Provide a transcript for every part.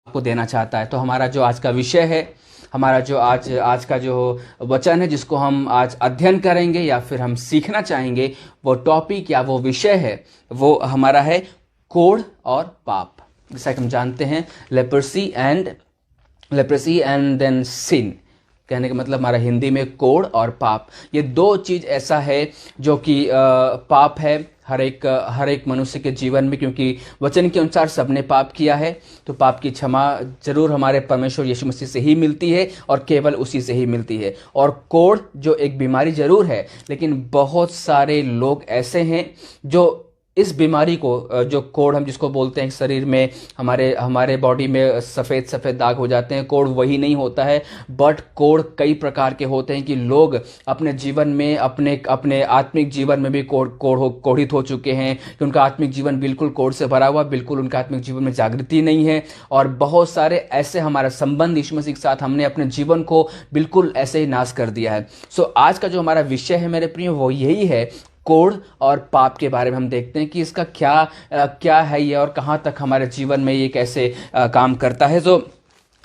आपको देना चाहता है। तो हमारा जो आज का विषय है, हमारा जो आज का जो वचन है जिसको हम आज अध्ययन करेंगे या फिर हम सीखना चाहेंगे, वो टॉपिक या वो विषय है, वो हमारा है कोढ़ और पाप। जैसा कि हम जानते हैं, लेप्रेसी एंड देन सिन, कहने का मतलब हमारा हिंदी में कोढ़ और पाप, ये दो चीज ऐसा है जो कि पाप है हर एक मनुष्य के जीवन में, क्योंकि वचन के अनुसार सबने पाप किया है। तो पाप की क्षमा जरूर हमारे परमेश्वर यीशु मसीह से ही मिलती है और केवल उसी से ही मिलती है। और कोढ़ जो एक बीमारी जरूर है, लेकिन बहुत सारे लोग ऐसे हैं जो इस बीमारी को, जो कोढ़ हम जिसको बोलते हैं, शरीर में हमारे बॉडी में सफ़ेद सफ़ेद दाग हो जाते हैं, कोढ़ वही नहीं होता है। बट कोढ़ कई प्रकार के होते हैं कि लोग अपने जीवन में, अपने आत्मिक जीवन में भी कोढ़ित हो चुके हैं कि उनका आत्मिक जीवन बिल्कुल कोढ़ से भरा हुआ, बिल्कुल उनका आत्मिक जीवन में जागृति नहीं है। और बहुत सारे ऐसे हमारा संबंध यीशु मसीह के साथ, हमने अपने जीवन को बिल्कुल ऐसे ही नाश कर दिया है। सो आज का जो हमारा विषय है मेरे प्रिय, वो यही है, कोढ़ और पाप के बारे में हम देखते हैं कि इसका क्या है ये और कहाँ तक हमारे जीवन में ये कैसे काम करता है। तो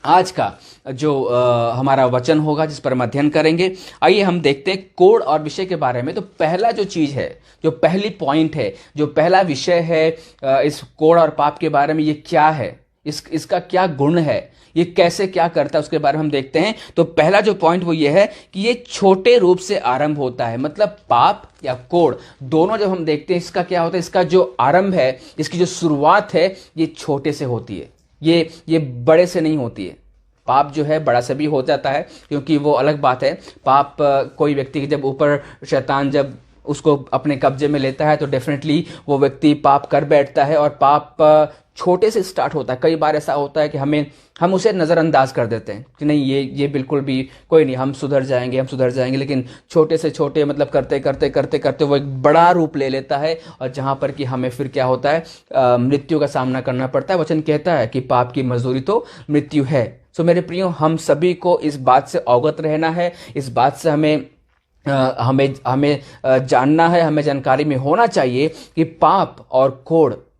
आज का जो हमारा वचन होगा जिस पर हम अध्ययन करेंगे, आइए हम देखते हैं कोढ़ और विषय के बारे में। तो पहला जो चीज है, जो पहली पॉइंट है, जो पहला विषय है इस कोढ़ और पाप के बारे में, ये क्या है, इसका क्या गुण है, ये कैसे क्या करता है, उसके बारे में हम देखते हैं। तो पहला जो पॉइंट वो ये है कि ये छोटे रूप से आरंभ होता है। मतलब पाप या कोढ़ दोनों जब हम देखते हैं, इसका क्या होता है, इसका जो आरंभ है, इसकी जो शुरुआत है, ये छोटे से होती है, ये बड़े से नहीं होती है। पाप जो है बड़ा से भी हो जाता है, क्योंकि वो अलग बात है। पाप कोई व्यक्ति के जब ऊपर शैतान जब उसको अपने कब्जे में लेता है, तो डेफिनेटली वो व्यक्ति पाप कर बैठता है। और पाप छोटे से स्टार्ट होता है। कई बार ऐसा होता है कि हम उसे नज़रअंदाज कर देते हैं कि नहीं, ये बिल्कुल भी कोई नहीं, हम सुधर जाएंगे, लेकिन छोटे से छोटे मतलब करते करते करते करते वो एक बड़ा रूप ले लेता है, और जहाँ पर कि हमें फिर क्या होता है, मृत्यु का सामना करना पड़ता है। वचन कहता है कि पाप की मजदूरी तो मृत्यु है। सो मेरे प्रियो, हम सभी को इस बात से अवगत रहना है, इस बात से हमें जानना है, हमें जानकारी में होना चाहिए कि पाप और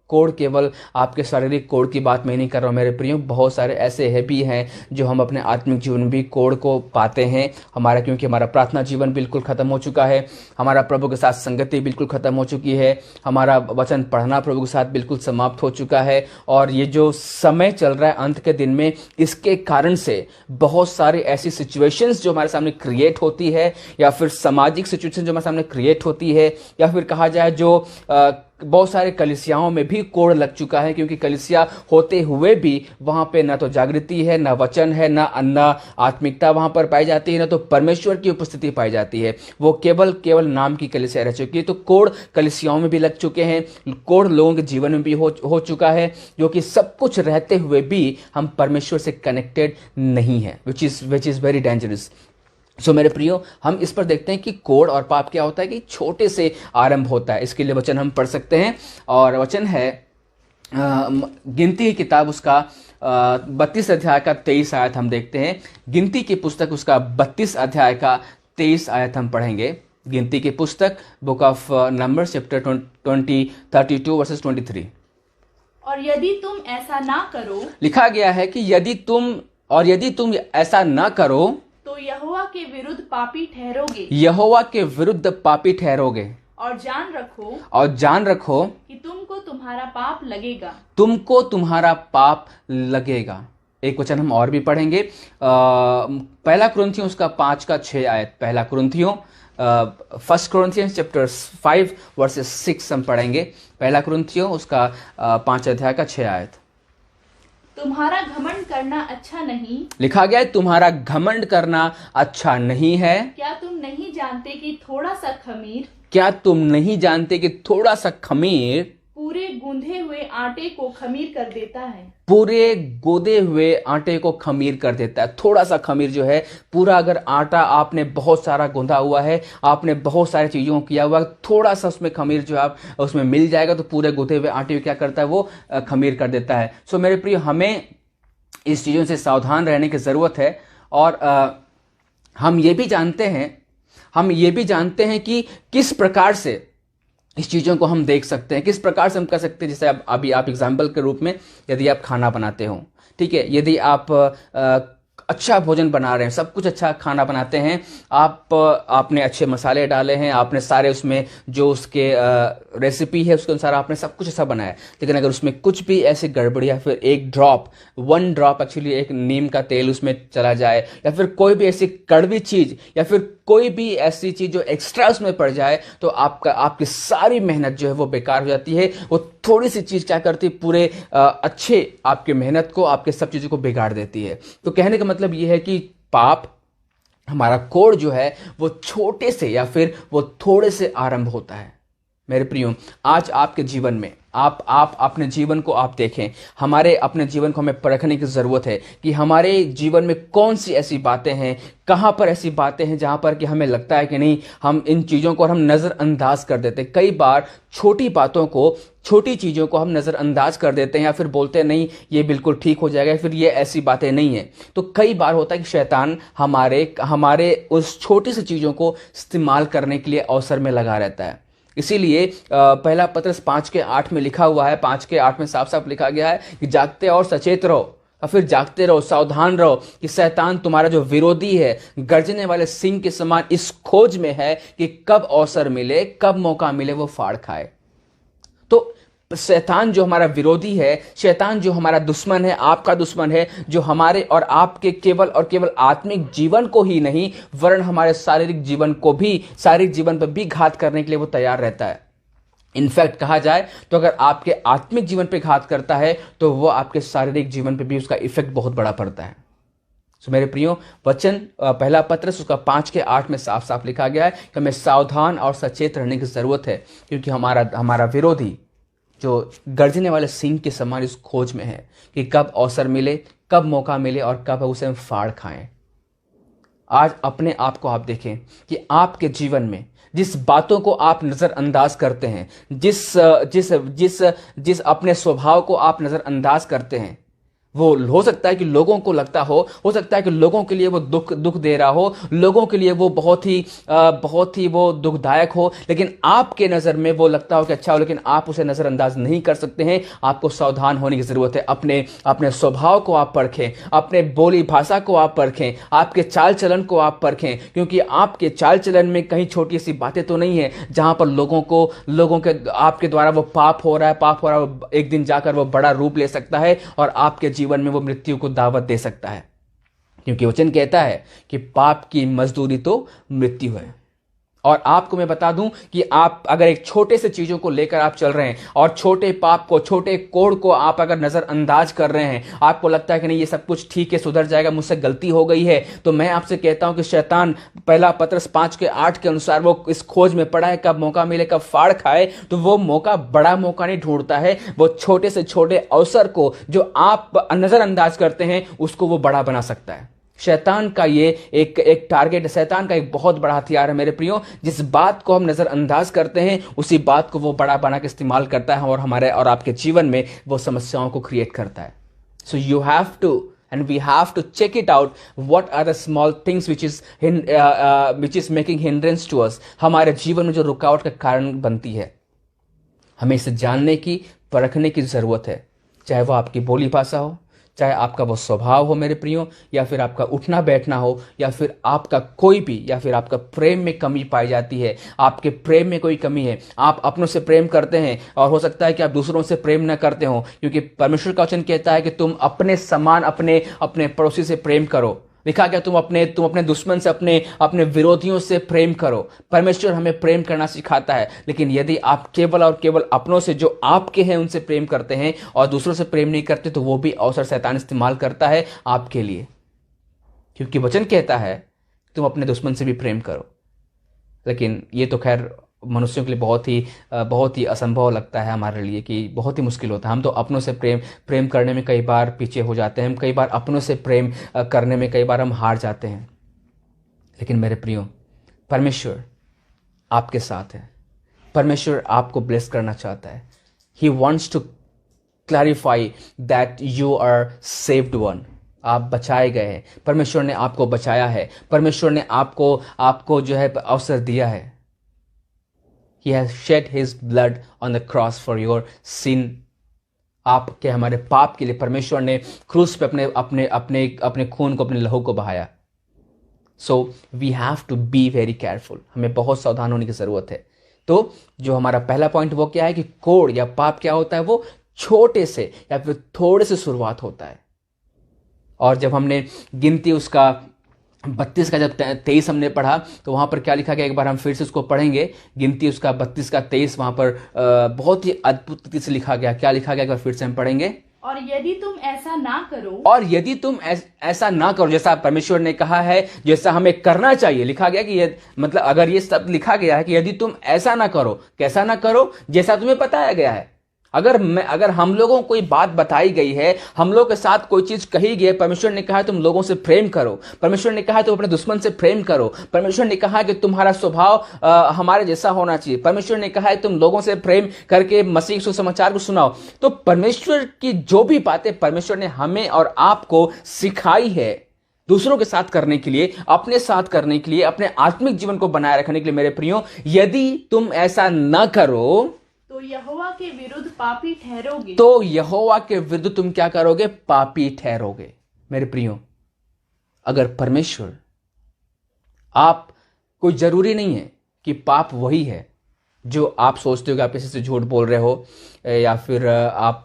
कोढ़ केवल आपके शारीरिक कोढ़ की बात मैं नहीं कर रहा हूँ मेरे प्रियो। बहुत सारे ऐसे है भी हैं जो हम अपने आत्मिक जीवन में भी कोढ़ को पाते हैं। क्योंकि हमारा प्रार्थना जीवन बिल्कुल ख़त्म हो चुका है, हमारा प्रभु के साथ संगति बिल्कुल ख़त्म हो चुकी है, हमारा वचन पढ़ना प्रभु के साथ बिल्कुल समाप्त हो चुका है। और ये जो समय चल रहा है अंत के दिन में, इसके कारण से बहुत सारी ऐसी सिचुएशंस जो हमारे सामने क्रिएट होती है, या फिर सामाजिक सिचुएशन जो हमारे सामने क्रिएट होती है, या फिर कहा जाए जो बहुत सारे कलीसियाओं में भी कोढ़ लग चुका है, क्योंकि कलीसिया होते हुए भी वहां पे ना तो जागृति है, ना वचन है, ना आत्मिकता वहां पर पाई जाती है, ना तो परमेश्वर की उपस्थिति पाई जाती है। वो केवल नाम की कलीसिया रह चुकी है। तो कोढ़ कलीसियाओं में भी लग चुके हैं, कोढ़ लोगों के जीवन में भी हो चुका है, जो कि सब कुछ रहते हुए भी हम परमेश्वर से कनेक्टेड नहीं है, विच इज वेरी डेंजरस। सो मेरे प्रियो, हम इस पर देखते हैं कि कोढ़ और पाप क्या होता है, कि छोटे से आरंभ होता है। इसके लिए वचन हम पढ़ सकते हैं, और वचन है गिनती की किताब उसका 32 अध्याय का 23 आयत हम देखते हैं। गिनती की पुस्तक उसका 32 अध्याय का 23 आयत हम पढ़ेंगे। गिनती की पुस्तक, book of numbers, chapter 32 versus 23। और यदि तुम ऐसा ना करो, लिखा गया है कि यदि तुम ऐसा ना करो, तो यहोवा के विरुद्ध पापी ठहरोगे। और जान रखो कि तुमको तुम्हारा पाप लगेगा। एक वचन हम और भी पढ़ेंगे, पहला कुरिन्थियों उसका 5 का 6 आयत। पहला कुरिन्थियों, फर्स्ट कुरिन्थियंस चैप्टर 5 वर्सेस 6 हम पढ़ेंगे। पहला कुरिन्थियों उसका 5 अध्याय का 6 आयत। तुम्हारा घमंड करना अच्छा नहीं, लिखा गया है तुम्हारा घमंड करना अच्छा नहीं है। क्या तुम नहीं जानते कि थोड़ा सा खमीर पूरे गूंधे हुए आटे को खमीर कर देता है। पूरे गोदे हुए आटे को खमीर कर देता है। थोड़ा सा खमीर जो है, पूरा अगर आटा आपने बहुत सारा गूंधा हुआ है, आपने बहुत सारी चीजों को किया हुआ, थोड़ा सा उसमें खमीर जो आप उसमें मिल जाएगा, तो पूरे गूंधे हुए आटे को क्या करता है, वो खमीर कर देता है। सो मेरे प्रिय, हमें इस चीजों से सावधान रहने की जरूरत है। और हम ये भी जानते हैं कि किस प्रकार से इस चीज़ों को हम देख सकते हैं। किस प्रकार से हम कर सकते हैं, जैसे अब अभी आप एग्जाम्पल के रूप में, यदि आप खाना बनाते हो, ठीक है, यदि आप अच्छा भोजन बना रहे हैं, सब कुछ अच्छा खाना बनाते हैं, आपने अच्छे मसाले डाले हैं, आपने सारे उसमें जो उसके रेसिपी है उसके अनुसार आपने सब कुछ अच्छा बनाया, लेकिन अगर उसमें कुछ भी ऐसी गड़बड़ी या फिर वन ड्रॉप एक्चुअली एक नीम का तेल उसमें चला जाए, या फिर कोई भी ऐसी कड़वी चीज, या फिर कोई भी ऐसी चीज जो एक्स्ट्रा उसमें पड़ जाए, तो आपकी सारी मेहनत जो है वो बेकार हो जाती है। वो थोड़ी सी चीज क्या करती है, पूरे अच्छे आपके मेहनत को, आपके सब चीजों को बिगाड़ देती है। तो कहने का मतलब ये है कि पाप, हमारा कोड जो है वो छोटे से या फिर वो थोड़े से आरंभ होता है। मेरे प्रियो, आज आपके जीवन में आप अपने जीवन को आप देखें, हमारे अपने जीवन को हमें परखने की जरूरत है कि हमारे जीवन में कौन सी ऐसी बातें हैं, कहां पर ऐसी बातें हैं जहां पर कि हमें लगता है कि नहीं, हम इन चीजों को हम नजरअंदाज कर देते हैं। कई बार छोटी बातों को, छोटी चीजों को हम नजरअंदाज कर देते हैं, या फिर बोलते हैं नहीं ये बिल्कुल ठीक हो जाएगा, फिर ये ऐसी बातें नहीं है। तो कई बार होता है कि शैतान हमारे उस छोटी सी चीजों को इस्तेमाल करने के लिए अवसर में लगा रहता है। इसीलिए पहला पत्रस 5:8 में लिखा हुआ है, 5:8 में साफ साफ लिखा गया है कि जागते और सचेत रहो, और फिर जागते रहो, सावधान रहो कि शैतान तुम्हारा जो विरोधी है गर्जने वाले सिंह के समान इस खोज में है कि कब अवसर मिले, कब मौका मिले वो फाड़ खाए। तो शैतान जो हमारा विरोधी है, शैतान जो हमारा दुश्मन है, आपका दुश्मन है, जो हमारे और आपके केवल और केवल आत्मिक जीवन को ही नहीं वरन हमारे शारीरिक जीवन पर भी घात करने के लिए वो तैयार रहता है। इनफैक्ट कहा जाए तो अगर आपके आत्मिक जीवन पे घात करता है तो वो आपके शारीरिक जीवन पे भी उसका इफेक्ट बहुत बड़ा पड़ता है। तो मेरे प्रियो, वचन पहला पत्रस उसका 5:8 में साफ साफ लिखा गया है कि हमें सावधान और सचेत रहने की जरूरत है, क्योंकि हमारा विरोधी जो गर्जने वाले सिंह के समान इस खोज में है कि कब अवसर मिले, कब मौका मिले और कब उसे हम फाड़ खाएं। आज अपने आप को आप देखें कि आपके जीवन में जिस बातों को आप नजरअंदाज करते हैं, जिस अपने स्वभाव को आप नजरअंदाज करते हैं, वो हो सकता है कि लोगों को लगता हो सकता है कि लोगों के लिए वो दुख दे रहा हो, लोगों के लिए वो बहुत ही वो दुखदायक हो, लेकिन आपके नजर में वो लगता हो कि अच्छा हो, लेकिन आप उसे नजरअंदाज नहीं कर सकते हैं। आपको सावधान होने की जरूरत है। अपने स्वभाव को आप परखें, अपने बोली भाषा को आप परखें, आपके चाल चलन को आप परखें, क्योंकि आपके चाल चलन में कहीं छोटी सी बातें तो नहीं है जहां पर लोगों के आपके द्वारा वो पाप हो रहा है, एक दिन जाकर वो बड़ा रूप ले सकता है और आपके जीवन में वो मृत्यु को दावत दे सकता है। क्योंकि वचन कहता है कि पाप की मजदूरी तो मृत्यु है। और आपको मैं बता दूं कि आप अगर एक छोटे से चीजों को लेकर आप चल रहे हैं और छोटे पाप को, छोटे कोड को आप अगर नजरअंदाज कर रहे हैं, आपको लगता है कि नहीं ये सब कुछ ठीक है, सुधर जाएगा, मुझसे गलती हो गई है, तो मैं आपसे कहता हूं कि शैतान पहला पत्रस 5:8 के अनुसार वो इस खोज में पड़ा है, कब मौका मिले, कब फाड़ खाए। तो वो मौका बड़ा मौका नहीं ढूंढता है, वो छोटे से छोटे अवसर को जो आप नजरअंदाज करते हैं उसको वो बड़ा बना सकता है। शैतान का ये एक टारगेट है, शैतान का एक बहुत बड़ा हथियार है मेरे प्रियो। जिस बात को हम नजरअंदाज करते हैं उसी बात को वो बड़ा बना के इस्तेमाल करता है और हमारे और आपके जीवन में वो समस्याओं को क्रिएट करता है। So you have to and we have to check it out, what are the small things which is making hindrance to us, हमारे जीवन में जो रुकावट का कारण बनती है। हमें इसे जानने की, परखने की जरूरत है, चाहे वो आपकी बोली भाषा हो, चाहे आपका वो स्वभाव हो मेरे प्रियो, या फिर आपका उठना बैठना हो, या फिर आपका कोई भी, या फिर आपका प्रेम में कमी पाई जाती है, आपके प्रेम में कोई कमी है, आप अपनों से प्रेम करते हैं और हो सकता है कि आप दूसरों से प्रेम न करते हो, क्योंकि परमेश्वर का वचन कहता है कि तुम अपने समान अपने पड़ोसी से प्रेम करो। लिखा गया तुम अपने दुश्मन से, अपने विरोधियों से प्रेम करो। परमेश्वर हमें प्रेम करना सिखाता है, लेकिन यदि आप केवल और केवल अपनों से जो आपके हैं उनसे प्रेम करते हैं और दूसरों से प्रेम नहीं करते, तो वो भी अवसर शैतान इस्तेमाल करता है आपके लिए। क्योंकि वचन कहता है तुम अपने दुश्मन से भी प्रेम करो। लेकिन ये तो खैर मनुष्यों के लिए बहुत ही असंभव लगता है हमारे लिए, कि बहुत ही मुश्किल होता है। हम तो अपनों से प्रेम करने में कई बार पीछे हो जाते हैं, हम कई बार अपनों से प्रेम करने में कई बार हम हार जाते हैं। लेकिन मेरे प्रियो, परमेश्वर आपके साथ है, परमेश्वर आपको ब्लेस करना चाहता है। He wants to clarify that you are saved one, आप बचाए गए हैं, परमेश्वर ने आपको बचाया है, परमेश्वर ने आपको जो है अवसर दिया है। He has shed his blood on the cross for your sin. आपके हमारे पाप के लिए परमेश्वर ने क्रूस पे अपने अपने अपने अपने खून को, अपने लहू को बहाया. So we have to be very careful. हमें बहुत सावधान होने की जरूरत है. तो जो हमारा पहला पॉइंट वो क्या है कि कोड़ या पाप क्या होता है, वो छोटे से या फिर थोड़े से शुरुआत होता है. और जब हमने गिनती उसका 32 का जब 23 हमने पढ़ा तो वहां पर क्या लिखा गया, एक बार हम फिर से उसको पढ़ेंगे. गिनती उसका 32 का 23 वहां पर बहुत ही अद्भुत तरीके से लिखा गया. क्या लिखा गया, एक बार फिर से हम पढ़ेंगे. और यदि तुम ऐसा ना करो, और यदि तुम ऐसा ना करो, जैसा परमेश्वर ने कहा है, जैसा हमें करना चाहिए. लिखा गया कि मतलब अगर ये सब लिखा गया है कि यदि तुम ऐसा ना करो, कैसा ना करो, जैसा तुम्हें बताया गया है. अगर हम लोगों को कोई बात बताई गई है, हम लोग के साथ कोई चीज कही गई है, परमेश्वर ने कहा है तुम लोगों से प्रेम करो, परमेश्वर ने कहा है तुम अपने दुश्मन से प्रेम करो, परमेश्वर ने कहा है कि तुम्हारा स्वभाव हमारे जैसा होना चाहिए, परमेश्वर ने कहा है तुम लोगों से प्रेम करके मसीह सुसमाचार को सुनाओ. तो परमेश्वर की जो भी बातें परमेश्वर ने हमें और आपको सिखाई है दूसरों के साथ करने के लिए, अपने साथ करने के लिए, अपने आत्मिक जीवन को बनाए रखने के लिए, मेरे प्रियो, यदि तुम ऐसा न करो तो यहोवा के विरुद्ध पापी ठहरोगे. तो यहोवा के विरुद्ध तुम क्या करोगे, पापी ठहरोगे. मेरे प्रियो, अगर परमेश्वर, आप, कोई जरूरी नहीं है कि पाप वही है जो आप सोचते हो कि आप किसी से झूठ बोल रहे हो, या फिर आप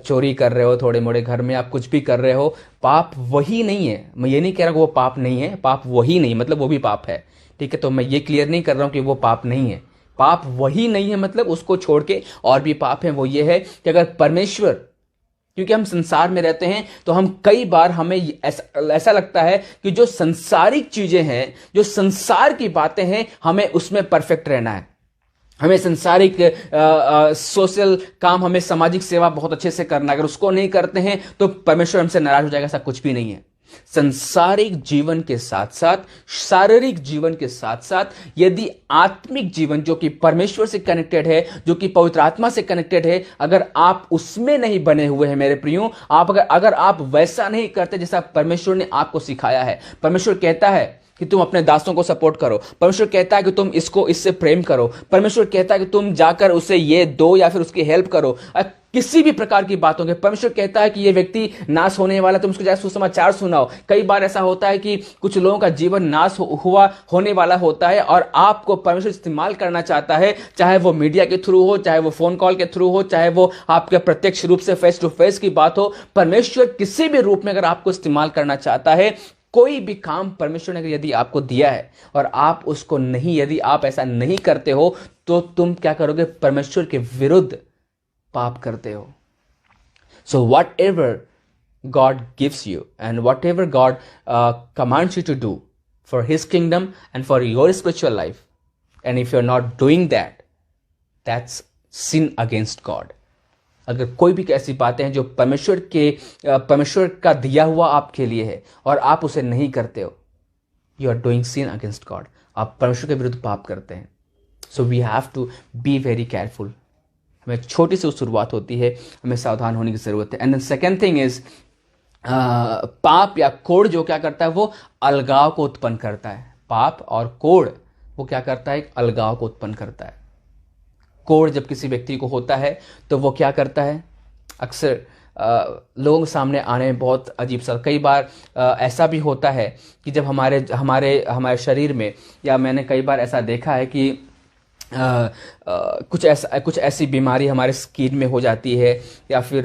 चोरी कर रहे हो थोड़े मोड़े घर में, आप कुछ भी कर रहे हो. पाप वही नहीं है. मैं ये नहीं कह रहा कि वो पाप नहीं है. पाप वही नहीं मतलब वो भी पाप है. ठीक है, तो मैं ये क्लियर नहीं कर रहा हूं कि वो पाप नहीं है. पाप वही नहीं है मतलब उसको छोड़ के और भी पाप है. वो ये है कि अगर परमेश्वर, क्योंकि हम संसार में रहते हैं तो हम कई बार हमें ऐसा लगता है कि जो संसारिक चीजें हैं, जो संसार की बातें हैं, हमें उसमें परफेक्ट रहना है. हमें संसारिक सोशल काम, हमें सामाजिक सेवा बहुत अच्छे से करना. अगर उसको नहीं करते हैं तो परमेश्वर हमसे नाराज हो जाएगा. ऐसा कुछ भी नहीं है. संसारिक जीवन के साथ साथ, शारीरिक जीवन के साथ साथ, यदि आत्मिक जीवन जो कि परमेश्वर से कनेक्टेड है, जो कि पवित्र आत्मा से कनेक्टेड है, अगर आप उसमें नहीं बने हुए हैं मेरे प्रियो, अगर आप वैसा नहीं करते जैसा परमेश्वर ने आपको सिखाया है. परमेश्वर कहता है कि तुम अपने दासों को सपोर्ट करो. परमेश्वर कहता है कि तुम इससे प्रेम करो. परमेश्वर कहता है कि तुम जाकर उसे ये दो या फिर उसकी हेल्प करो. किसी भी प्रकार की बातों के, परमेश्वर कहता है कि ये व्यक्ति नाश होने वाला, तुम उसको जाकर सुसमाचार सुनाओ. कई बार ऐसा होता है कि कुछ लोगों का जीवन नाश होने वाला होता है और आपको परमेश्वर इस्तेमाल करना चाहता है, चाहे वो मीडिया के थ्रू हो, चाहे वो फोन कॉल के थ्रू हो, चाहे वो आपके प्रत्यक्ष रूप से फेस टू फेस की बात हो. परमेश्वर किसी भी रूप में अगर आपको इस्तेमाल करना चाहता है, कोई भी काम परमेश्वर ने यदि आपको दिया है और आप उसको नहीं, यदि आप ऐसा नहीं करते हो, तो तुम क्या करोगे, परमेश्वर के विरुद्ध पाप करते हो. So whatever God gives you and whatever God commands you to do for his kingdom and for your spiritual life, and if you are not doing that, that's sin against God. अगर कोई भी ऐसी बातें हैं जो परमेश्वर का दिया हुआ आपके लिए है और आप उसे नहीं करते हो, you are doing sin against God. आप परमेश्वर के विरुद्ध पाप करते हैं. So we have to be very careful. हमें छोटी सी शुरुआत होती है, हमें सावधान होने की जरूरत है. And then second thing is, पाप या कोड़ जो क्या करता है, वो अलगाव को उत्पन्न करता है. पाप और कोड़ वो क्या करता है, एक अलगाव को उत्पन्न करता है. कोड़ जब किसी व्यक्ति को होता है तो वो क्या करता है, अक्सर लोगों के सामने आने में बहुत अजीब सा. कई बार ऐसा भी होता है कि जब हमारे शरीर में, या मैंने कई बार ऐसा देखा है कि कुछ ऐसी बीमारी हमारे स्किन में हो जाती है, या फिर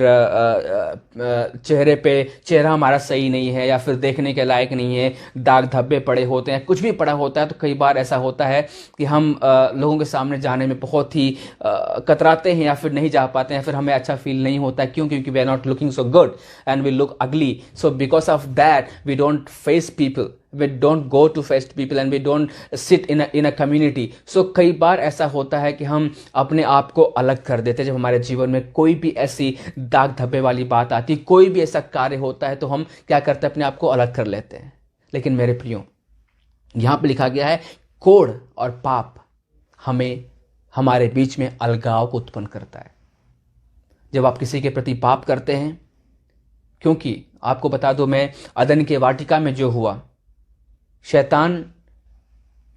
चेहरा हमारा सही नहीं है, या फिर देखने के लायक नहीं है, दाग धब्बे पड़े होते हैं, कुछ भी पड़ा होता है. तो कई बार ऐसा होता है कि हम लोगों के सामने जाने में बहुत ही कतराते हैं, या फिर नहीं जा पाते हैं, फिर हमें अच्छा फील नहीं होता है. क्यों? क्योंकि we are not looking so good and we look ugly. So because of that we don't face people, we don't go to face people and we don't sit in a community. So कई बार ऐसा होता है कि हम अपने आप को अलग कर देते हैं. जब हमारे जीवन में कोई भी ऐसी दाग धब्बे वाली बात आती है, कोई भी ऐसा कार्य होता है, तो हम क्या करते हैं, अपने आप को अलग कर लेते हैं. लेकिन मेरे प्रियो, यहां पे लिखा गया है, कोड़ और पाप हमारे बीच में अलगाव को उत्पन्न करता है. जब आप किसी के प्रति पाप करते हैं, क्योंकि आपको बता दो, मैं अदन के वाटिका में जो हुआ, शैतान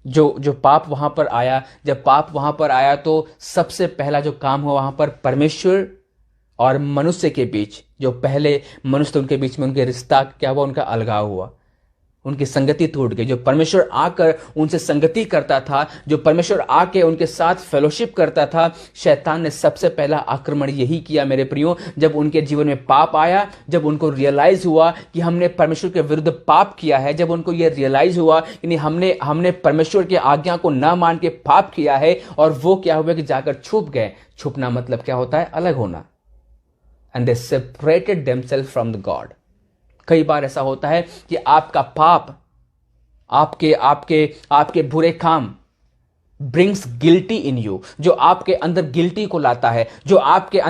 जो पाप वहां पर आया, जब पाप वहां पर आया तो सबसे पहला जो काम हुआ वहां पर परमेश्वर और मनुष्य के बीच, जो पहले मनुष्य थे उनके बीच में उनके रिश्ता क्या हुआ, उनका अलगाव हुआ, उनकी संगति टूट गई। जो परमेश्वर आकर उनसे संगति करता था, जो परमेश्वर आके उनके साथ फेलोशिप करता था, शैतान ने सबसे पहला आक्रमण यही किया मेरे प्रियो। जब उनके जीवन में पाप आया, जब उनको रियलाइज हुआ कि हमने परमेश्वर के विरुद्ध पाप किया है, जब उनको यह रियलाइज हुआ कि हमने परमेश्वर की आज्ञा को न मान के पाप किया है, और वो क्या हुआ कि जाकर छुप गए। छुपना मतलब क्या होता है? अलग होना। And they separated themselves from the God. कई बार ऐसा होता है कि आपका पाप, आपके बुरे काम ब्रिंग्स गिल्टी इन यू, जो आपके अंदर गिल्टी को लाता है, जो आपके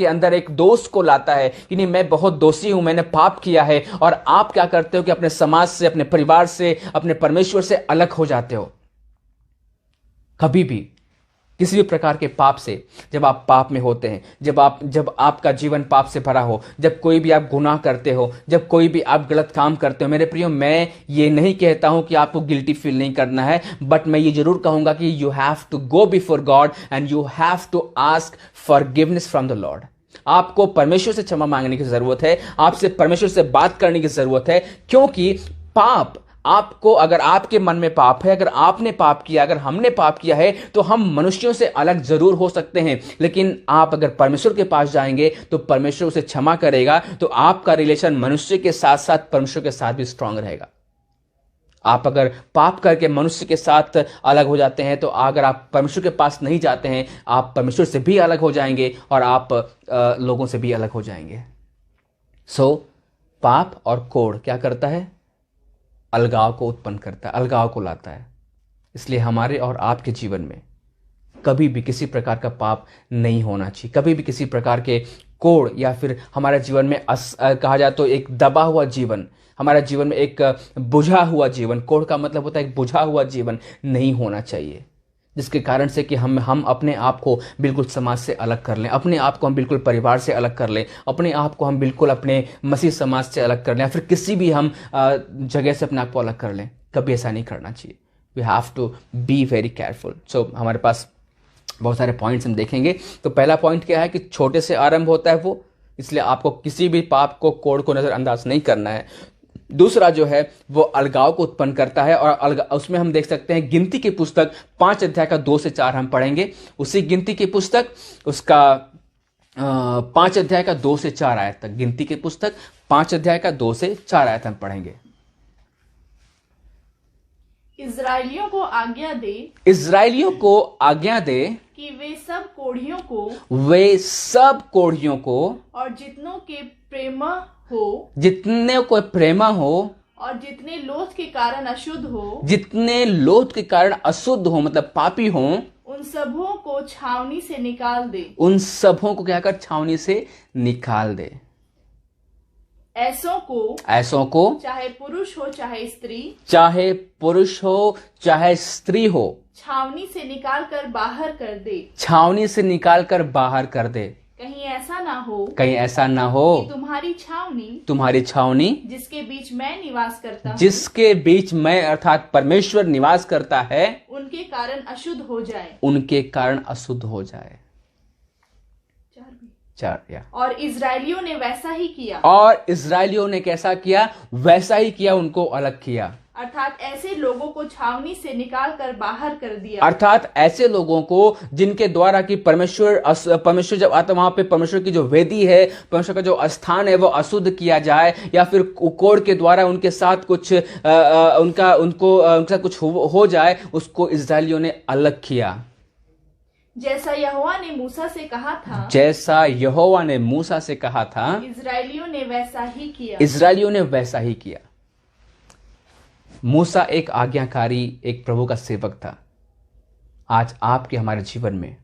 अंदर एक दोष को लाता है कि नहीं, मैं बहुत दोषी हूं, मैंने पाप किया है। और आप क्या करते हो कि अपने समाज से, अपने परिवार से, अपने परमेश्वर से अलग हो जाते हो। कभी भी किसी भी प्रकार के पाप से, जब आप पाप में होते हैं, जब आपका जीवन पाप से भरा हो, जब कोई भी आप गुनाह करते हो, जब कोई भी आप गलत काम करते हो, मेरे प्रियो, मैं ये नहीं कहता हूं कि आपको गिल्टी फील नहीं करना है, बट मैं ये जरूर कहूंगा कि you have to go before God and you have to ask forgiveness from the lord. आपको परमेश्वर से क्षमा मांगने की जरूरत है, आपसे परमेश्वर से बात करने की जरूरत है, क्योंकि पाप आपको, अगर आपके मन में पाप है, अगर आपने पाप किया, अगर हमने पाप किया है, तो हम मनुष्यों से अलग जरूर हो सकते हैं, लेकिन आप अगर परमेश्वर के पास जाएंगे तो परमेश्वर उसे क्षमा करेगा। तो आपका रिलेशन मनुष्य के साथ साथ परमेश्वर के साथ भी स्ट्रांग रहेगा। आप अगर पाप करके मनुष्य के साथ अलग हो जाते हैं, तो अगर आप परमेश्वर के पास नहीं जाते हैं, आप परमेश्वर से भी अलग हो जाएंगे और आप लोगों से भी अलग हो जाएंगे। सो पाप और कोढ़ क्या करता है? अलगाव को उत्पन्न करता है, अलगाव को लाता है। इसलिए हमारे और आपके जीवन में कभी भी किसी प्रकार का पाप नहीं होना चाहिए, कभी भी किसी प्रकार के कोढ़, या फिर हमारे जीवन में कहा जाए तो एक दबा हुआ जीवन, हमारे जीवन में एक बुझा हुआ जीवन, कोढ़ का मतलब होता है एक बुझा हुआ जीवन नहीं होना चाहिए, जिसके कारण से कि हम अपने आप को बिल्कुल समाज से अलग कर लें, अपने आप को हम बिल्कुल परिवार से अलग कर लें, अपने आप को हम बिल्कुल अपने मसीह समाज से अलग कर लें, या फिर किसी भी हम जगह से अपने आप को अलग कर लें। कभी ऐसा नहीं करना चाहिए। We have to be very careful. सो हमारे पास बहुत सारे पॉइंट्स हम देखेंगे। तो पहला पॉइंट क्या है कि छोटे से आरंभ होता है वो, इसलिए आपको किसी भी पाप को, कोढ़ को नजरअंदाज नहीं करना है। दूसरा जो है वो अलगाव को उत्पन्न करता है, और उसमें हम देख सकते हैं गिनती की पुस्तक 5 अध्याय का 2 से 4 हम पढ़ेंगे। उसी गिनती की पुस्तक उसका 5 अध्याय का 2 से 4 आयत तक, गिनती की पुस्तक 5 अध्याय का 2 से 4 आयत हम पढ़ेंगे। इस्राएलियों को आज्ञा दे, इस्राएलियों को आज्ञा दे कि वे सब कोढ़ियों को और जितनों के प्रेम हो, और जितने लोथ के कारण अशुद्ध हो, मतलब पापी हो, उन सबों को छावनी से निकाल दे। उन सबों को क्या कर? छावनी से निकाल दे। ऐसों को चाहे पुरुष हो चाहे स्त्री हो, छावनी से निकाल कर बाहर कर दे। कहीं ऐसा ना हो कि तुम्हारी छावनी जिसके बीच मैं अर्थात परमेश्वर निवास करता है, उनके कारण अशुद्ध हो जाए। 4 और इस्राएलियों ने वैसा ही किया। और इस्राएलियों ने कैसा किया? वैसा ही किया, उनको अलग किया। अर्थात ऐसे लोगों को छावनी से निकाल कर बाहर कर दिया। अर्थात ऐसे लोगों को जिनके द्वारा कि परमेश्वर जब आता वहां पे परमेश्वर की जो वेदी है, परमेश्वर का जो स्थान है, वो अशुद्ध किया जाए, या फिर कोढ़ के द्वारा उनके साथ कुछ उनका कुछ हो जाए, उसको इस्राएलियों ने अलग किया। जैसा यहोवा ने मूसा से कहा था, इस्राएलियों ने वैसा ही किया। मूसा एक आज्ञाकारी, एक प्रभु का सेवक था। आज आपके हमारे जीवन में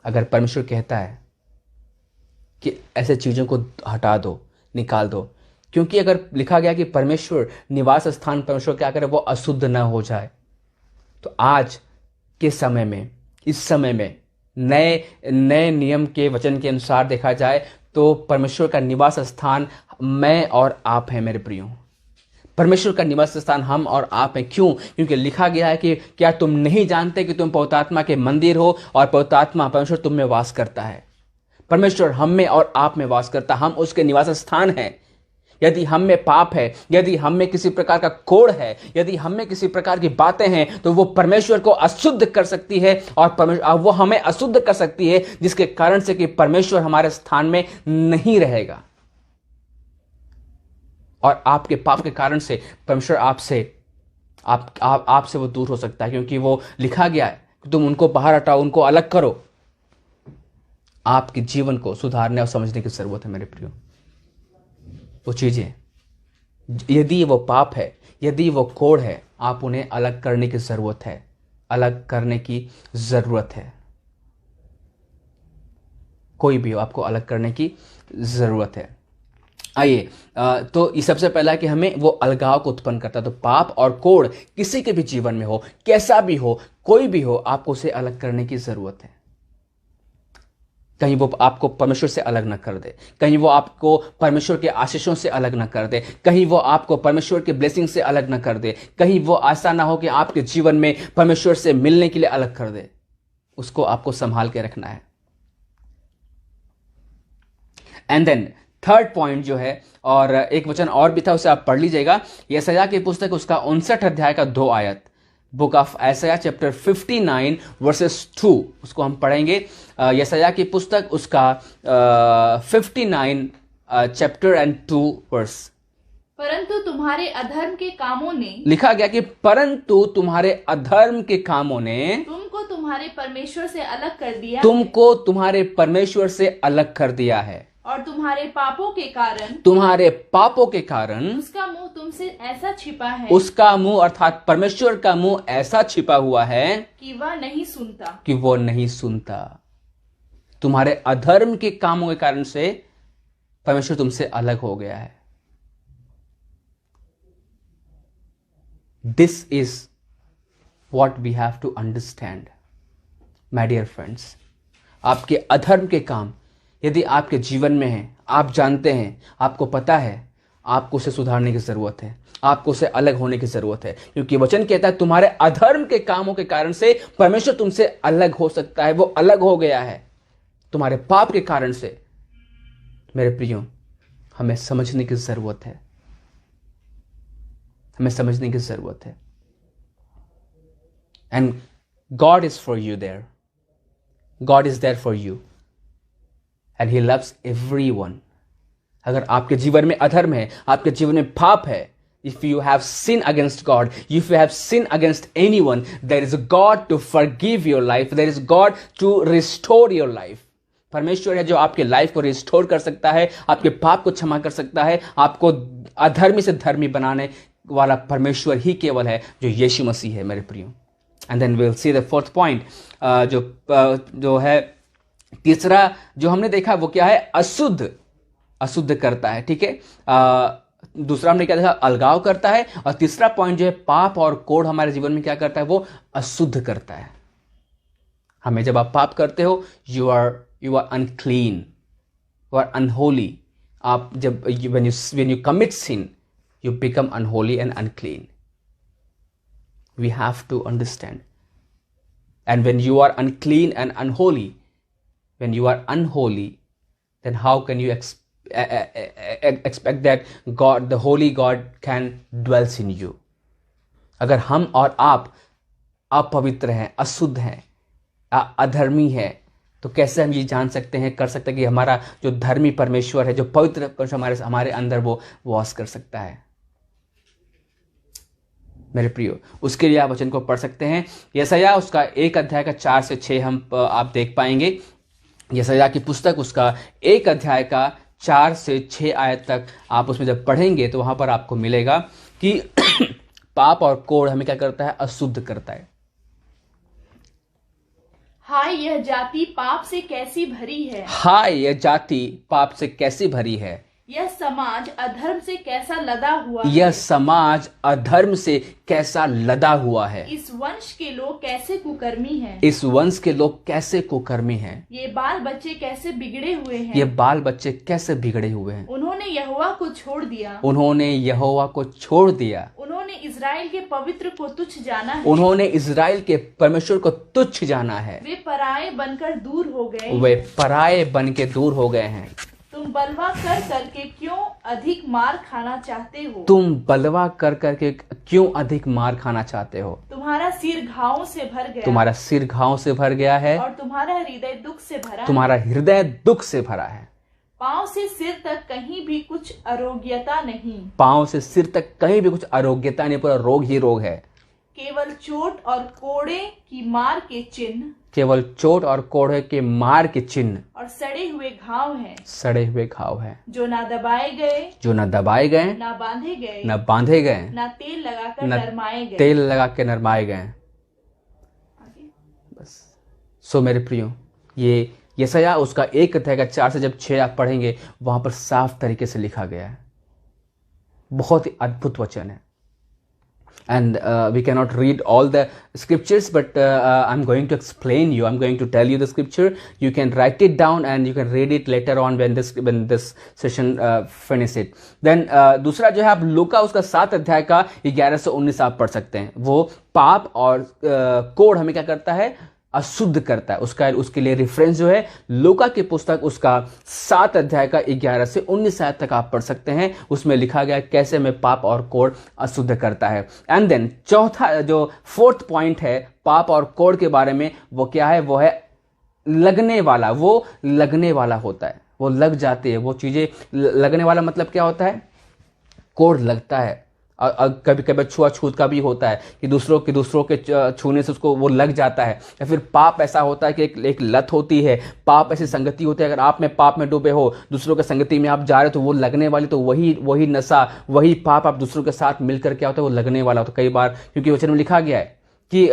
अगर परमेश्वर कहता है कि ऐसे चीजों को हटा दो, निकाल दो, क्योंकि अगर लिखा गया कि परमेश्वर निवास स्थान, परमेश्वर क्या करे? वो अशुद्ध न हो जाए। तो आज के समय में, इस समय में नए नियम के वचन के अनुसार देखा जाए तो परमेश्वर का निवास स्थान मैं और आप हैं मेरे प्रियो। परमेश्वर का निवास स्थान हम और आप हैं। क्यों? क्योंकि लिखा गया है कि क्या तुम नहीं जानते कि तुम पवित्र आत्मा के मंदिर हो और पवित्र आत्मा परमेश्वर तुम में वास करता है। परमेश्वर हम में और आप में वास करता, हम उसके निवास स्थान हैं। यदि हम में पाप है, यदि हम में किसी प्रकार का कोड़ है, यदि हम में किसी प्रकार की बातें हैं, तो वो परमेश्वर को अशुद्ध कर सकती है और वो हमें अशुद्ध कर सकती है, जिसके कारण से कि परमेश्वर हमारे स्थान में नहीं रहेगा। और आपके पाप के कारण से परमेश्वर आपसे वो दूर हो सकता है, क्योंकि वो लिखा गया है कि तुम उनको बाहर हटाओ, उनको अलग करो। आपके जीवन को सुधारने और समझने की जरूरत है मेरे प्रियो। वो चीजें, यदि वो पाप है, यदि वो कोड़ है, आप उन्हें अलग करने की जरूरत है, अलग करने की जरूरत है। कोई भी हो, आपको अलग करने की जरूरत है। आइए, तो ये सबसे पहला है कि हमें वो अलगाव को उत्पन्न करता है। तो पाप और कोड़ किसी के भी जीवन में हो, कैसा भी हो, कोई भी हो, आपको उसे अलग करने की जरूरत है। कहीं वो आपको परमेश्वर से अलग न कर दे, कहीं वो आपको परमेश्वर के आशीषों से अलग न कर दे, कहीं वो आपको परमेश्वर के ब्लेसिंग से अलग न कर दे, कहीं वो ऐसा ना हो कि आपके जीवन में परमेश्वर से मिलने के लिए अलग कर दे। उसको आपको संभाल के रखना है। एंड देन थर्ड पॉइंट जो है, और एक वचन और भी था, उसे आप पढ़ लीजिएगा। यशायाह की पुस्तक उसका 59 अध्याय का 2 आयत, बुक ऑफ यशायाह चैप्टर 59 वर्सेस 2, उसको हम पढ़ेंगे। यशायाह की पुस्तक उसका 59 चैप्टर एंड 2 वर्स। परंतु तुम्हारे अधर्म के कामों ने, लिखा गया कि परंतु तुम्हारे अधर्म के कामों ने तुमको तुम्हारे परमेश्वर से अलग कर दिया, तुमको तुम्हारे परमेश्वर से अलग कर दिया है, और तुम्हारे पापों के कारण उसका मुंह तुमसे ऐसा छिपा है, उसका मुंह अर्थात परमेश्वर का मुंह ऐसा छिपा हुआ है कि वह नहीं सुनता। तुम्हारे अधर्म के कामों के कारण से परमेश्वर तुमसे अलग हो गया है। This is what we have to understand my dear friends. आपके अधर्म के काम यदि आपके जीवन में है, आप जानते हैं, आपको पता है, आपको उसे सुधारने की जरूरत है, आपको उसे अलग होने की जरूरत है। क्योंकि वचन कहता है तुम्हारे अधर्म के कामों के कारण से परमेश्वर तुमसे अलग हो सकता है, वो अलग हो गया है तुम्हारे पाप के कारण से। मेरे प्रियो, हमें समझने की जरूरत है, हमें समझने की जरूरत है। And God is for you there, God is there for you and he loves everyone. अगर आपके जीवन में अधर्म है, आपके जीवन में पाप है, if you have sinned against God, if you have sinned against anyone, there is a God to forgive your life, there is God to restore your life. परमेश्वर है जो आपके लाइफ को रिस्टोर कर सकता है, आपके पाप को क्षमा कर सकता है, आपको अधर्मी से धर्मी बनाने वाला परमेश्वर ही केवल है, जो यीशु मसीह है मेरे प्रियो। And then we will see the fourth point, जो है तीसरा जो हमने देखा वो क्या है, अशुद्ध करता है। ठीक है, दूसरा हमने क्या देखा, अलगाव करता है, और तीसरा पॉइंट जो है पाप और कोड़ हमारे जीवन में क्या करता है, वो अशुद्ध करता है हमें। जब आप पाप करते हो, you are unclean, you are unholy. आप जब when you commit sin, you become unholy and unclean. We have to understand. And when you are unclean and unholy, when you are unholy, then how can you expect that God, the holy God, can dwells in you? अगर हम और आप अपवित्र हैं, अशुद्ध हैं, अधर्मी हैं, तो कैसे हम ये जान सकते हैं, कर सकते हैं कि हमारा जो धर्मी परमेश्वर है, जो पवित्र परमेश्वर हमारे अंदर वो वास कर सकता है। मेरे प्रियो, उसके लिए आप वचन को पढ़ सकते हैं। यशायाह उसका 1 अध्याय का 4 से 6 आप देख पाएंगे। यशायाह की पुस्तक उसका 1 अध्याय का 4 से 6 आयत तक आप उसमें जब पढ़ेंगे तो वहां पर आपको मिलेगा कि पाप और कोड़ हमें क्या करता है, अशुद्ध करता है। हाय यह जाति पाप से कैसी भरी है, हाय यह जाति पाप से कैसी भरी है। यह समाज अधर्म से कैसा लदा हुआ है। यह समाज अधर्म से कैसा लदा हुआ है। इस वंश के लोग कैसे कुकर्मी हैं। इस वंश के लोग कैसे कुकर्मी हैं। ये बाल बच्चे कैसे बिगड़े हुए हैं। ये बाल बच्चे कैसे बिगड़े हुए हैं। उन्होंने यहोवा को छोड़ दिया। उन्होंने यहोवा को छोड़ दिया। उन्होंने इज़राइल के पवित्र को तुच्छ जाना है। उन्होंने इज़राइल के परमेश्वर को तुच्छ जाना है। वे पराये बनकर दूर हो गए। वे पराये बन के दूर हो गए हैं। तुम बलवा कर करके क्यों अधिक मार खाना चाहते हो। तुम बलवा कर करके क्यों अधिक मार खाना चाहते हो। तुम्हारा सिर घावों से भर गया। तुम्हारा सिर घावों से भर गया है। और तुम्हारा हृदय दुख से भरा। तुम्हारा हृदय दुख से भरा है। पांव से सिर तक कहीं भी कुछ अरोग्यता नहीं। पांव से सिर तक कहीं भी कुछ अरोग्यता नहीं, पूरा रोग ही रोग है। केवल चोट और कोड़े की मार के चिन्ह। केवल चोट और कोड़े के मार के चिन्ह और सड़े हुए घाव हैं। सड़े हुए घाव है। जो ना दबाए गए। जो ना दबाए गए। ना बांधे गए। ना बांधे गए। ना तेल लगाकर नरमाए गए। तेल लगा के नरमाए गए। बस। सो मेरे प्रियो, ये यशायाह उसका 1 अध्याय का 4 से जब 6 आप पढ़ेंगे, वहां पर साफ तरीके से लिखा गया है। बहुत ही अद्भुत वचन है। And we cannot read all the scriptures, but I'm going to explain you. I'm going to tell you the scripture. You can write it down and you can read it later on when this session finish it. Then दूसरा जो है आप लूका उसका 7 अध्याय का 11 से 19 आप पढ़ सकते हैं। वो पाप और कोढ़ हमें क्या करता है, अशुद्ध करता है। उसके लिए रेफरेंस जो है लूका की पुस्तक उसका 7 अध्याय का 11 से 19 आयत तक आप पढ़ सकते हैं। उसमें लिखा गया कैसे में पाप और कोढ़ अशुद्ध करता है। एंड देन चौथा जो 4th पॉइंट है पाप और कोढ़ के बारे में, वो क्या है, वो है लगने वाला। वो लगने वाला होता है, वो लग जाती है वो चीजें। लगने वाला मतलब क्या होता है, कोढ़ लगता है। कभी कभी छुआछूत का भी होता है कि दूसरों के छूने से उसको वो लग जाता है। या फिर पाप ऐसा होता है कि एक लत होती है। पाप ऐसी संगति होती है, अगर आप में पाप में डूबे हो, दूसरों के संगति में आप जा रहे हो, तो वो लगने वाली, तो वही नशा, वही पाप आप दूसरों के साथ मिलकर क्या होता है, वो लगने वाला होता है। कई बार क्योंकि वचन में लिखा गया है कि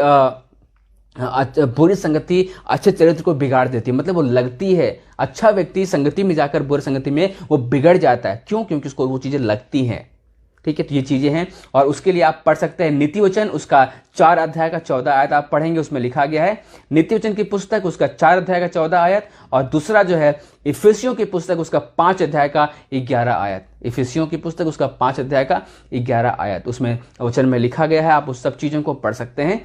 बुरी संगति अच्छे चरित्र को बिगाड़ देती है, मतलब वो लगती है। अच्छा व्यक्ति संगति में जाकर बुरी संगति में वो बिगड़ जाता है। क्यों? क्योंकि उसको वो चीजें लगती हैं। ठीक है, तो ये चीजें हैं। और उसके लिए आप पढ़ सकते हैं नीति वचन उसका 4 अध्याय का 14 आयत आप पढ़ेंगे। उसमें लिखा गया है नीति वचन की पुस्तक उसका 4 अध्याय का 14 आयत। और दूसरा जो है इफिसियों की पुस्तक उसका 5 अध्याय का 11 आयत। इफिसियों की पुस्तक उसका 5 अध्याय का 11 आयत, उसमें वचन में लिखा गया है। आप उस सब चीजों को पढ़ सकते हैं।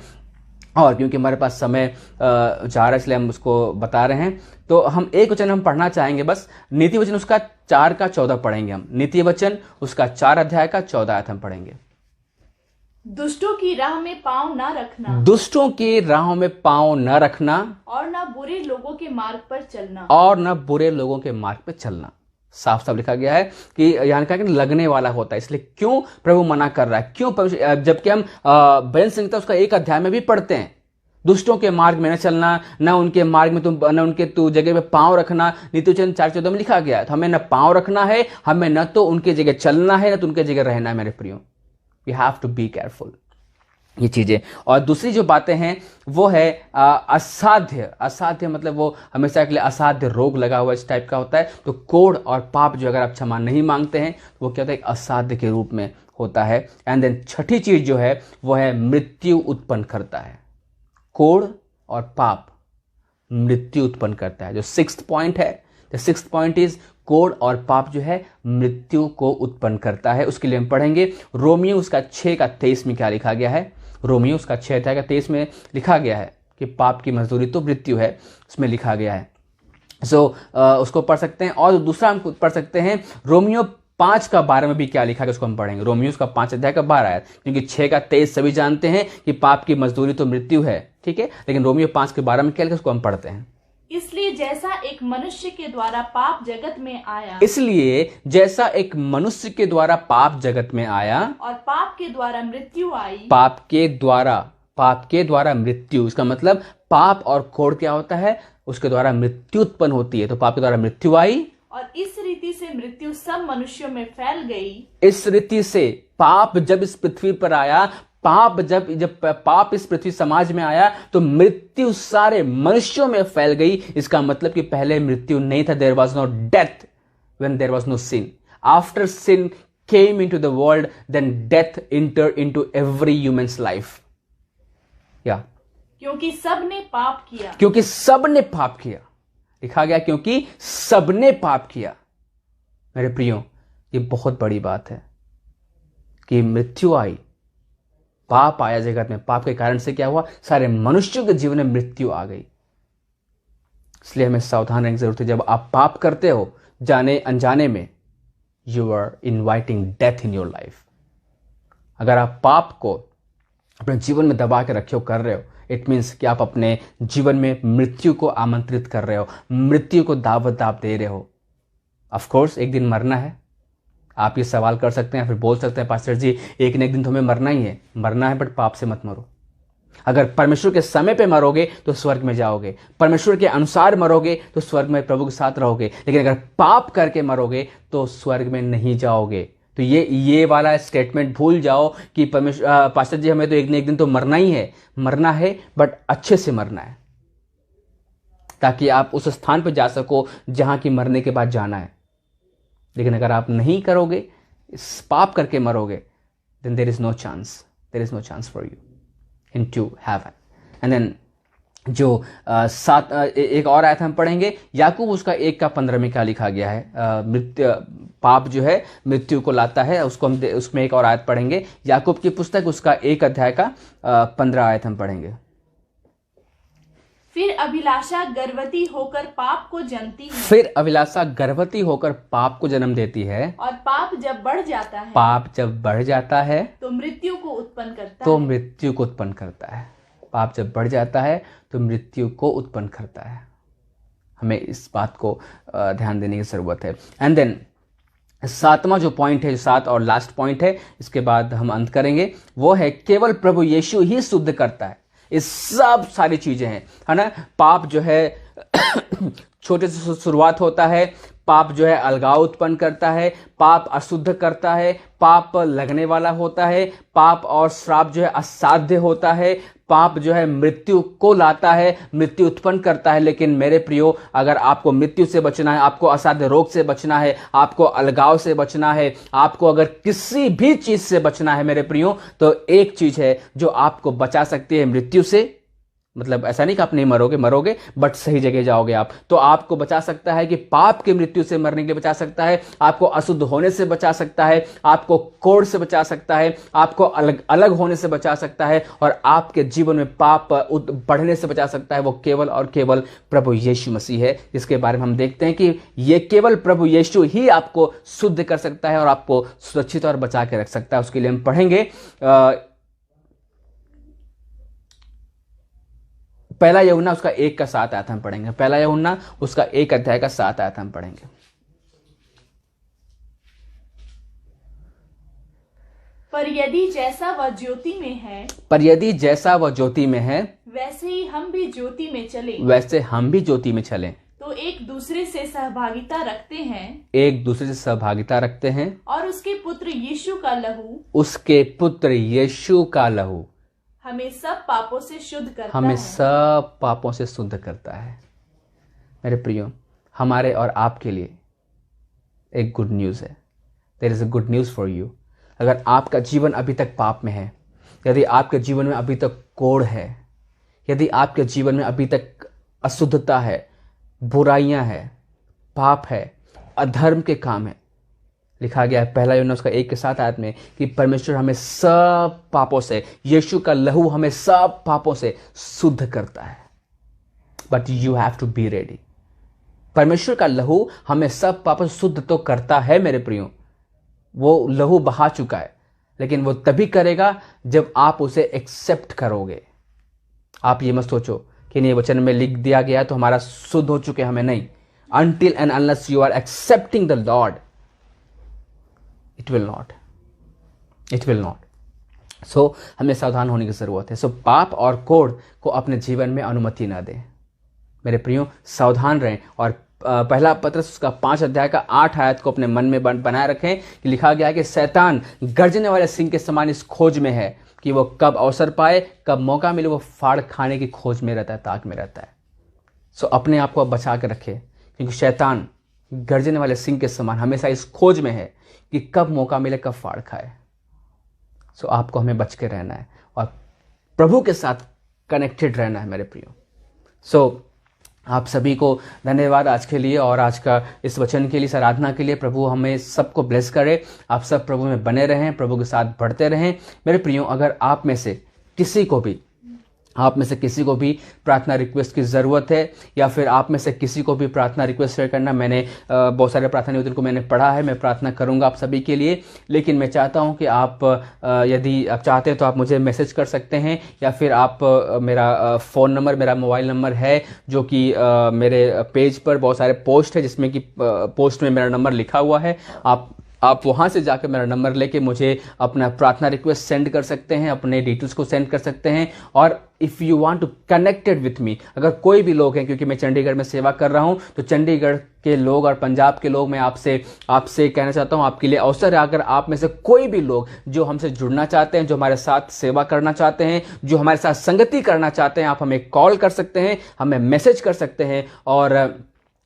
और क्योंकि हमारे पास समय जा रहा है इसलिए हम उसको बता रहे हैं। तो हम एक वचन हम पढ़ना चाहेंगे बस। नीति वचन उसका 4 का 14 पढ़ेंगे हम। नीति वचन उसका 4 अध्याय का 14 आयत हम पढ़ेंगे। दुष्टों की राह में पांव न रखना। दुष्टों की राहों में पांव न रखना। और न बुरे लोगों के मार्ग पर चलना। और न बुरे लोगों के मार्ग पर चलना। साफ साफ लिखा गया है कि यहाँ का लगने वाला होता है। इसलिए क्यों प्रभु मना कर रहा है, क्यों? जबकि हम भजन संहिता उसका 1 अध्याय में भी पढ़ते हैं, दुष्टों के मार्ग में न चलना, न उनके मार्ग में न उनके जगह पे पांव रखना। नीति वचन 4:14 में लिखा गया है। तो हमें न पांव रखना है, हमें न तो उनके जगह चलना है, न तो उनके जगह रहना है। मेरे प्रियो, we have to be careful ये चीजें। और दूसरी जो बातें हैं वो है असाध्य मतलब वो हमेशा के लिए असाध्य रोग लगा हुआ इस टाइप का होता है। तो कोढ़ और पाप जो अगर आप क्षमा नहीं मांगते हैं तो वो क्या होता है, असाध्य के रूप में होता है। एंड देन छठी चीज जो है वो है मृत्यु उत्पन्न करता है। कोढ़ और पाप मृत्यु उत्पन्न करता है। जो 6th पॉइंट है, द 6th पॉइंट इज कोढ़ और पाप जो है मृत्यु को उत्पन्न करता है। उसके लिए हम पढ़ेंगे रोमियो उसका 6 का 23 में क्या लिखा गया है। रोमियो उसका 6 अध्याय का 23 में लिखा गया है कि पाप की मजदूरी तो मृत्यु है, उसमें लिखा गया है। उसको पढ़ सकते हैं। और दूसरा हम पढ़ सकते हैं रोमियो 5 का 12 में भी क्या लिखा है, उसको हम पढ़ेंगे। रोमियो का 5 अध्याय का 12 आयत, क्योंकि 6 का 23 सभी जानते हैं कि पाप की मजदूरी तो मृत्यु है, ठीक है। लेकिन रोमियो 5 के 12 में क्या लिखा है, उसको हम पढ़ते हैं। इसलिए जैसा एक मनुष्य के द्वारा पाप जगत में आया, इसलिए जैसा एक मनुष्य के द्वारा पाप जगत में आया, और पाप के द्वारा मृत्यु आई, पाप के द्वारा मृत्यु, इसका मतलब पाप और कोढ़ क्या होता है, उसके द्वारा मृत्यु उत्पन्न होती है। तो पाप के द्वारा मृत्यु आई, और इस रीति से मृत्यु सब मनुष्यों में फैल गई। इस रीति से पाप जब इस पृथ्वी पर आया, जब पाप इस पृथ्वी समाज में आया तो मृत्यु सारे मनुष्यों में फैल गई। इसका मतलब कि पहले मृत्यु नहीं था, there was no death when there was no sin. After sin came into the world, then death entered into every human's life. Yeah. क्योंकि सब ने पाप किया, क्योंकि सब ने पाप किया, लिखा गया क्योंकि सब ने पाप किया। मेरे प्रियो, ये बहुत बड़ी बात है कि मृत्यु आई, पाप आया जगत में। पाप के कारण से क्या हुआ? सारे मनुष्यों के जीवन में मृत्यु आ गई। इसलिए हमें सावधान रहने की जरूरत है। जब आप पाप करते हो जाने अनजाने में, you are inviting death in your life. अगर आप पाप को अपने जीवन में दबा के रखे हो, कर रहे हो, इट मीन्स कि आप अपने जीवन में मृत्यु को आमंत्रित कर रहे हो, मृत्यु को दावत आप दे रहे हो। ऑफ कोर्स एक दिन मरना है। आप ये सवाल कर सकते हैं, फिर बोल सकते हैं पास्टर जी एक न एक दिन तो हमें मरना ही है। मरना है, बट पाप से मत मरो। अगर परमेश्वर के समय पे मरोगे तो स्वर्ग में जाओगे, परमेश्वर के अनुसार मरोगे तो स्वर्ग में प्रभु के साथ रहोगे। लेकिन अगर पाप करके मरोगे तो स्वर्ग में नहीं जाओगे। तो ये वाला स्टेटमेंट भूल जाओ कि परमेश्वर पास्टर जी हमें तो एक न एक दिन तो मरना ही है। मरना है, बट अच्छे से मरना है, ताकि आप उस स्थान पर जा सको जहां की मरने के बाद जाना है। लेकिन अगर आप नहीं करोगे, पाप करके मरोगे, then there is no chance for you into heaven. And then जो एक और आयत हम पढ़ेंगे, याकूब उसका 1:15 में क्या लिखा गया है। पाप जो है मृत्यु को लाता है, उसको हम उसमें एक और आयत पढ़ेंगे। याकूब की पुस्तक उसका 1 अध्याय का 15 आयत हम पढ़ेंगे। फिर अभिलाषा गर्भवती होकर पाप को जनती है, फिर अभिलाषा गर्भवती होकर पाप को जन्म देती है, और पाप जब बढ़ जाता है, पाप जब बढ़ जाता है तो मृत्यु को उत्पन्न करता तो है। मृत्यु को उत्पन्न करता है। पाप जब बढ़ जाता है तो मृत्यु को उत्पन्न करता है। हमें इस बात को ध्यान देने की जरूरत है। एंड देन 7वां जो पॉइंट है, 7 और लास्ट पॉइंट है, इसके बाद हम अंत करेंगे, वो है केवल प्रभु यीशु ही शुद्ध करता है। ये सब सारी चीजें हैं, है ना। पाप जो है छोटे से शुरुआत होता है, पाप जो है अलगाव उत्पन्न करता है, पाप अशुद्ध करता है, पाप लगने वाला होता है, पाप और श्राप जो है असाध्य होता है, पाप जो है मृत्यु को लाता है, मृत्यु उत्पन्न करता है। लेकिन मेरे प्रियो, अगर आपको मृत्यु से बचना है, आपको असाध्य रोग से बचना है, आपको अलगाव से बचना है, आपको अगर किसी भी चीज से बचना है मेरे प्रियो, तो एक चीज है जो आपको बचा सकती है मृत्यु से। मतलब ऐसा नहीं कि आप नहीं मरोगे, बट सही जगह जाओगे आप। तो आपको बचा सकता है कि पाप की मृत्यु से मरने के लिए बचा सकता है, आपको अशुद्ध होने से बचा सकता है, आपको कोढ़ से बचा सकता है, आपको अलग अलग होने से बचा सकता है, और आपके जीवन में पाप बढ़ने से बचा सकता है। वो केवल और केवल प्रभु यीशु मसीह है, जिसके बारे में हम देखते हैं कि ये केवल प्रभु यीशु ही आपको शुद्ध कर सकता है और आपको सुरक्षित और बचा के रख सकता है। उसके लिए हम पढ़ेंगे पहला यूहन्ना उसका 1:7 आयत हम पढ़ेंगे। पहला यूहन्ना उसका 1 अध्याय का 7 आयत हम पढ़ेंगे। पर यदि जैसा वह ज्योति में है, पर यदि जैसा वह ज्योति में है, वैसे ही हम भी ज्योति में चले, वैसे हम भी ज्योति में चलें, तो एक दूसरे से सहभागिता रखते हैं, एक दूसरे से सहभागिता रखते हैं, और उसके पुत्र यीशु का लहू, उसके पुत्र यीशु का लहू हमें सब पापों से शुद्ध करता हमें है। सब पापों से शुद्ध करता है। मेरे प्रियो, हमारे और आपके लिए एक गुड न्यूज़ है। There is a good news for you. अगर आपका जीवन अभी तक पाप में है, यदि आपके जीवन में अभी तक कोढ़ है, यदि आपके जीवन में अभी तक अशुद्धता है, बुराइयां है, पाप है, अधर्म के काम है, लिखा गया है पहला यूहन्ना उसका 1:7 आयत में कि परमेश्वर हमें सब पापों से, यीशु का लहू हमें सब पापों से शुद्ध करता है। But you have to be ready. परमेश्वर का लहू हमें सब पापों से शुद्ध तो करता है मेरे प्रियो, वो लहू बहा चुका है, लेकिन वो तभी करेगा जब आप उसे एक्सेप्ट करोगे। आप ये मत सोचो कि नहीं वचन में लिख दिया गया तो हमारा शुद्ध हो चुके, हमें नहीं। Until and unless you are accepting the Lord, it will not. So हमें सावधान होने की जरूरत है। सो पाप और कोढ़ को अपने जीवन में अनुमति ना दें मेरे प्रियो, सावधान रहें। और पहला पत्रस उसका 5 अध्याय का 8 आयत को अपने मन में बनाए रखें कि लिखा गया है कि शैतान गर्जने वाले सिंह के समान इस खोज में है कि वो कब अवसर पाए, कब मौका मिले, वो फाड़ खाने की खोज में रहता है, ताक में रहता है। सो अपने आप को बचा के रखें, क्योंकि शैतान गर्जने वाले सिंह के समान हमेशा इस खोज में है कि कब मौका मिले, कब फाड़ खाए। सो आपको हमें बच के रहना है और प्रभु के साथ कनेक्टेड रहना है मेरे प्रियो। सो आप सभी को धन्यवाद आज के लिए और आज का इस वचन के लिए, इस आराधना के लिए। प्रभु हमें सबको ब्लेस करे। आप सब प्रभु में बने रहें, प्रभु के साथ बढ़ते रहें। मेरे प्रियो, अगर आप में से किसी को भी प्रार्थना रिक्वेस्ट की ज़रूरत है या फिर आप में से किसी को भी प्रार्थना रिक्वेस्ट शेयर करना, मैंने बहुत सारे प्रार्थना निवेदन को मैंने पढ़ा है, मैं प्रार्थना करूंगा आप सभी के लिए। लेकिन मैं चाहता हूं कि आप यदि आप चाहते हैं तो आप मुझे मैसेज कर सकते हैं या फिर आप मेरा फ़ोन नंबर, मेरा मोबाइल नंबर है जो कि मेरे पेज पर बहुत सारे पोस्ट है जिसमें कि पोस्ट में मेरा नंबर लिखा हुआ है। आप वहाँ से जाकर मेरा नंबर लेके मुझे अपना प्रार्थना रिक्वेस्ट सेंड कर सकते हैं, अपने डिटेल्स को सेंड कर सकते हैं। और if you want to connected with me, अगर कोई भी लोग हैं, क्योंकि मैं चंडीगढ़ में सेवा कर रहा हूँ, तो चंडीगढ़ के लोग और पंजाब के लोग, मैं आपसे कहना चाहता हूँ, आपके लिए अवसर है। अगर आप में से कोई भी लोग जो हमसे जुड़ना चाहते हैं, जो हमारे साथ सेवा करना चाहते हैं, जो हमारे साथ संगति करना चाहते हैं, आप हमें कॉल कर सकते हैं, हमें मैसेज कर सकते हैं और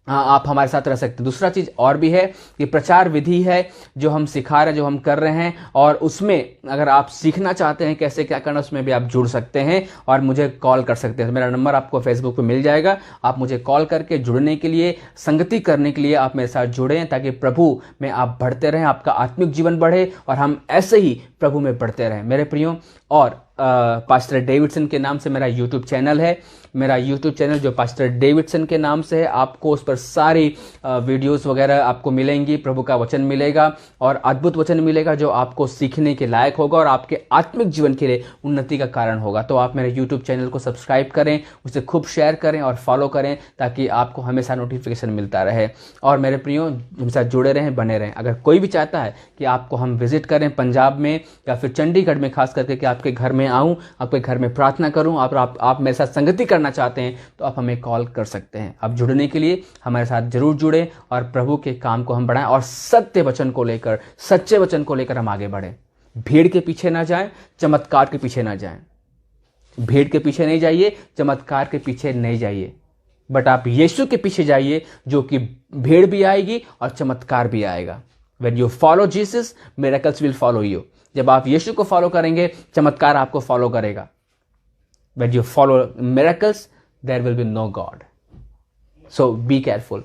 आप हमारे साथ रह सकते हैं। दूसरा चीज़ और भी है कि प्रचार विधि है जो हम सिखा रहे हैं, जो हम कर रहे हैं, और उसमें अगर आप सीखना चाहते हैं कैसे क्या करना, उसमें भी आप जुड़ सकते हैं और मुझे कॉल कर सकते हैं। मेरा नंबर आपको फेसबुक पे मिल जाएगा। आप मुझे कॉल करके जुड़ने के लिए, संगति करने के लिए आप मेरे साथ जुड़ें, ताकि प्रभु में आप बढ़ते रहें, आपका आत्मिक जीवन बढ़े और हम ऐसे ही प्रभु में बढ़ते रहें मेरे प्रियो। और पास्टर डेविडसन के नाम से मेरा यूट्यूब चैनल है। मेरा यूट्यूब चैनल जो पास्टर डेविडसन के नाम से है, आपको उस पर सारी वीडियोस वगैरह आपको मिलेंगी। प्रभु का वचन मिलेगा और अद्भुत वचन मिलेगा जो आपको सीखने के लायक होगा और आपके आत्मिक जीवन के लिए उन्नति का कारण होगा। तो आप मेरे यूट्यूब चैनल को सब्सक्राइब करें, उसे खूब शेयर करें और फॉलो करें, ताकि आपको हमेशा नोटिफिकेशन मिलता रहे। और मेरे प्रियो, हमेशा जुड़े रहें, बने रहें। अगर कोई भी चाहता है कि आपको हम विजिट करें पंजाब में या फिर चंडीगढ़ में, खास करके कि आपके घर में आऊँ, आपके घर में प्रार्थना करूँ, आप मेरे साथ संगति करना चाहते हैं, तो आप हमें कॉल कर सकते हैं। आप जुड़ने के लिए हमारे साथ जरूर जुड़ें और प्रभु के काम को हम बढ़ाएं और सत्य वचन को लेकर, सच्चे वचन को लेकर हम आगे बढ़ें। भीड़ के पीछे ना जाएं, चमत्कार के पीछे ना जाएं। भीड़ के पीछे नहीं जाइए, चमत्कार के पीछे नहीं जाइए, बट आप यीशु के पीछे जाइए, जो कि भीड़ भी आएगी और चमत्कार भी आएगा। When you follow Jesus, miracles will follow you. जब आप यीशु को फॉलो करेंगे, चमत्कार आपको फॉलो करेगा। When you follow miracles, there will be no God. So be careful.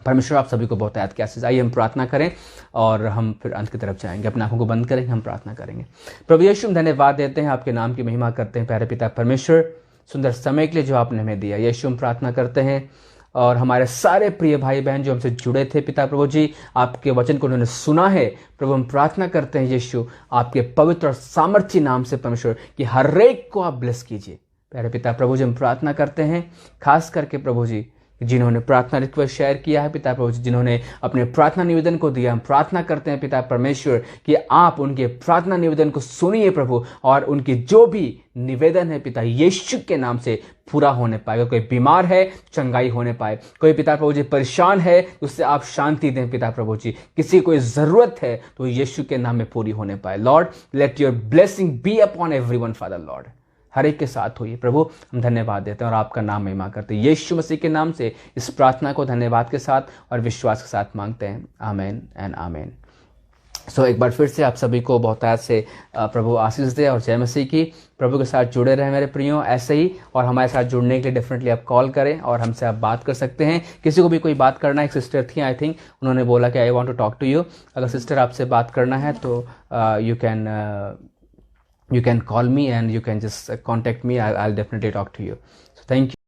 परमेश्वर आप सभी को बहुत याद किया। आइए हम प्रार्थना करें और हम फिर अंत की तरफ जाएंगे। अपने आंखों को बंद करेंगे, हम प्रार्थना करेंगे। प्रभु यीशु, हम धन्यवाद देते हैं, आपके नाम की महिमा करते हैं। प्यारे पिता परमेश्वर, सुंदर समय के लिए जो आपने हमें दिया, यीशु हम प्रार्थना करते हैं। और हमारे सारे प्रिय भाई बहन जो हमसे जुड़े थे पिता प्रभु जी, आपके वचन को उन्होंने सुना है प्रभु, हम प्रार्थना करते हैं यीशु आपके पवित्र और सामर्थ्य नाम से परमेश्वर कि हर एक को आप ब्लेस कीजिए। प्यारे पिता प्रभु जी, हम प्रार्थना करते हैं खास करके प्रभु जी जिन्होंने प्रार्थना रिक्वेस्ट शेयर किया है पिता प्रभु जी, जिन्होंने अपने प्रार्थना निवेदन को दिया, हम प्रार्थना करते हैं पिता परमेश्वर कि आप उनके प्रार्थना निवेदन को सुनिए प्रभु, और उनकी जो भी निवेदन है पिता यीशु के नाम से पूरा होने पाएगा। कोई बीमार है, चंगाई होने पाए। कोई पिता प्रभु जी परेशान है, उससे आप शांति दें पिता प्रभु जी। किसी को कोई जरूरत है तो यीशु के नाम में पूरी होने पाए। Lord, let your blessing be upon everyone Father. Lord, हर एक के साथ होइए प्रभु। हम धन्यवाद देते हैं और आपका नाम महिमा करते हैं। यीशु मसीह के नाम से इस प्रार्थना को धन्यवाद के साथ और विश्वास के साथ मांगते हैं। आमीन एंड आमीन। सो एक बार फिर से आप सभी को बहुत याद से प्रभु आशीष दे और जय मसीह की। प्रभु के साथ जुड़े रहे मेरे प्रियो ऐसे ही, और हमारे साथ जुड़ने के लिए डेफिनेटली आप कॉल करें और हमसे आप बात कर सकते हैं। किसी को भी कोई बात करना है, एक सिस्टर थी आई थिंक, उन्होंने बोला कि I want to talk to you. अगर सिस्टर आपसे बात करना है तो you can call me and you can just contact me. I'll definitely talk to you. So thank you.